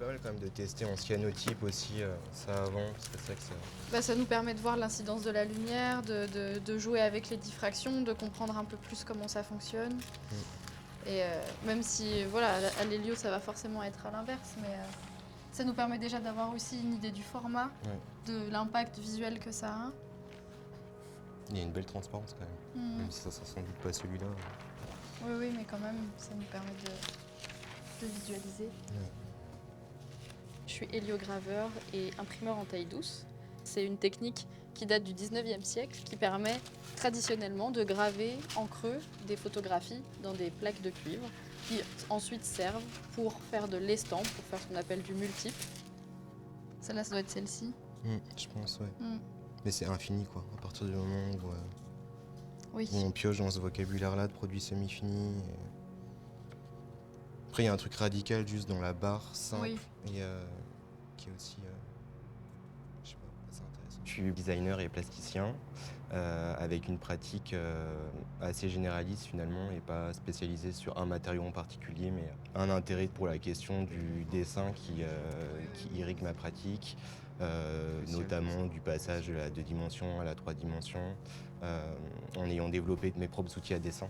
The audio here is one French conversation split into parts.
pas mal quand même de tester en cyanotype aussi, ça avant, parce que c'est vrai que ça... Ça nous permet de voir l'incidence de la lumière, de jouer avec les diffractions, de comprendre un peu plus comment ça fonctionne. Et même si, voilà, à l'hélio, ça va forcément être à l'inverse, mais ça nous permet déjà d'avoir aussi une idée du format, de l'impact visuel que ça a. Il y a une belle transparence quand même, même si ça sera sans doute pas celui-là. Oui, mais quand même, ça nous permet de visualiser. Je suis héliograveur et imprimeur en taille douce. C'est une technique qui date du 19e siècle, qui permet traditionnellement de graver en creux des photographies dans des plaques de cuivre, qui ensuite servent pour faire de l'estampe, pour faire ce qu'on appelle du multiple. Celle-là, ça doit être celle-ci. Je pense, ouais. Mais c'est infini, quoi, à partir du moment où on pioche dans ce vocabulaire-là de produits semi-finis. Après, il y a un truc radical juste dans la barre simple, et qui est aussi, je sais pas, assez intéressant. Je suis designer et plasticien, avec une pratique assez généraliste finalement, et pas spécialisée sur un matériau en particulier, mais un intérêt pour la question du dessin qui irrigue ma pratique, notamment du passage de la 2 dimensions à la 3 dimensions, en ayant développé mes propres outils à dessin.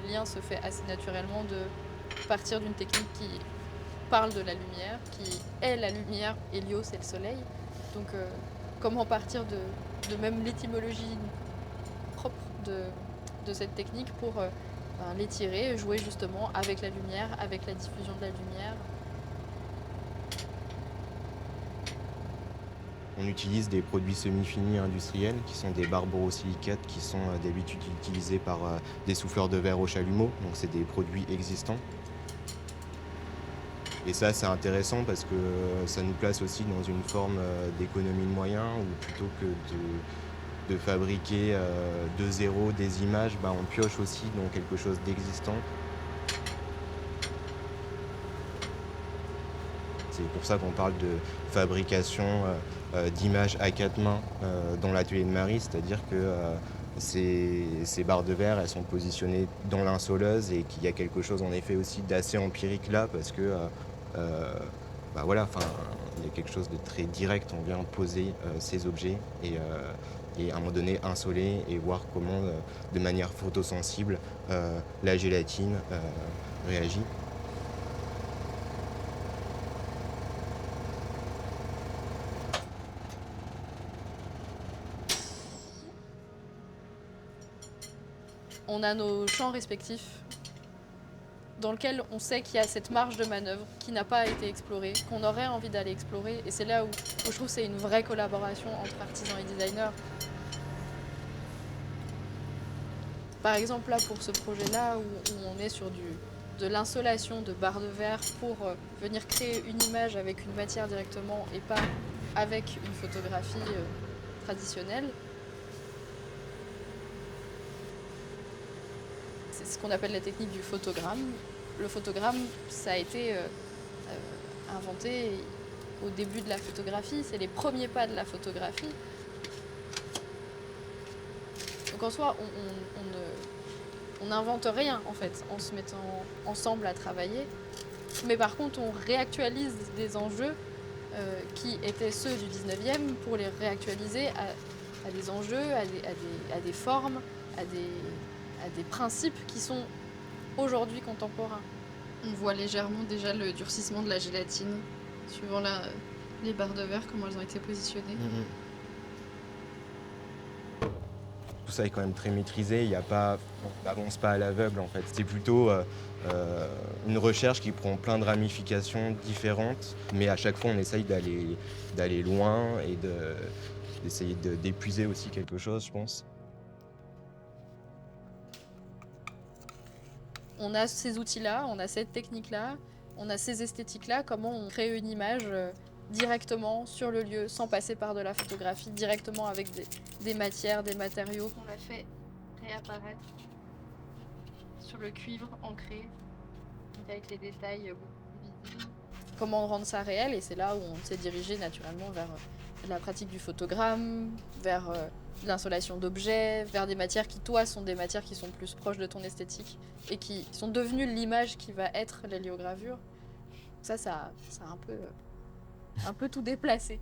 Le lien se fait assez naturellement de partir d'une technique qui parle de la lumière, qui est la lumière. Hélio, c'est le soleil. Donc comment partir de même l'étymologie propre de cette technique pour l'étirer, jouer justement avec la lumière, avec la diffusion de la lumière. On utilise des produits semi-finis industriels qui sont des barres borosilicates qui sont d'habitude utilisés par des souffleurs de verre au chalumeau, donc c'est des produits existants. Et ça, c'est intéressant parce que ça nous place aussi dans une forme d'économie de moyens, où plutôt que de fabriquer de zéro des images, on pioche aussi dans quelque chose d'existant. C'est pour ça qu'on parle de fabrication d'images à 4 mains dans l'atelier de Marie, c'est-à-dire que ces barres de verre, elles sont positionnées dans l'insoleuse et qu'il y a quelque chose en effet aussi d'assez empirique là, parce que voilà, il y a quelque chose de très direct. On vient poser ces objets et à un moment donné insoler et voir comment, de manière photosensible, la gélatine réagit. On a nos champs respectifs dans lesquels on sait qu'il y a cette marge de manœuvre qui n'a pas été explorée, qu'on aurait envie d'aller explorer. Et c'est là où je trouve que c'est une vraie collaboration entre artisans et designers. Par exemple, là, pour ce projet-là, où on est sur de l'insolation de barres de verre pour venir créer une image avec une matière directement et pas avec une photographie traditionnelle. C'est ce qu'on appelle la technique du photogramme. Le photogramme, ça a été inventé au début de la photographie, c'est les premiers pas de la photographie. Donc en soi, on n'invente rien en fait en se mettant ensemble à travailler. Mais par contre, on réactualise des enjeux qui étaient ceux du 19e pour les réactualiser à des enjeux, à des formes, à des principes qui sont aujourd'hui contemporains. On voit légèrement déjà le durcissement de la gélatine, suivant les barres de verre, comment elles ont été positionnées. Tout ça est quand même très maîtrisé, il y a pas, on n'avance pas à l'aveugle en fait. C'est plutôt une recherche qui prend plein de ramifications différentes, mais à chaque fois on essaye d'aller loin et d'essayer d'épuiser aussi quelque chose, je pense. On a ces outils-là, on a cette technique-là, on a ces esthétiques-là, comment on crée une image directement sur le lieu, sans passer par de la photographie, directement avec des matières, des matériaux qu'on a fait réapparaître sur le cuivre ancré, avec les détails beaucoup plus visibles. comment rendre ça réel, et c'est là où on s'est dirigé naturellement vers la pratique du photogramme, vers l'installation d'objets, vers des matières qui, toi, sont des matières qui sont plus proches de ton esthétique et qui sont devenues l'image qui va être l'héliogravure. Ça a un peu tout déplacé.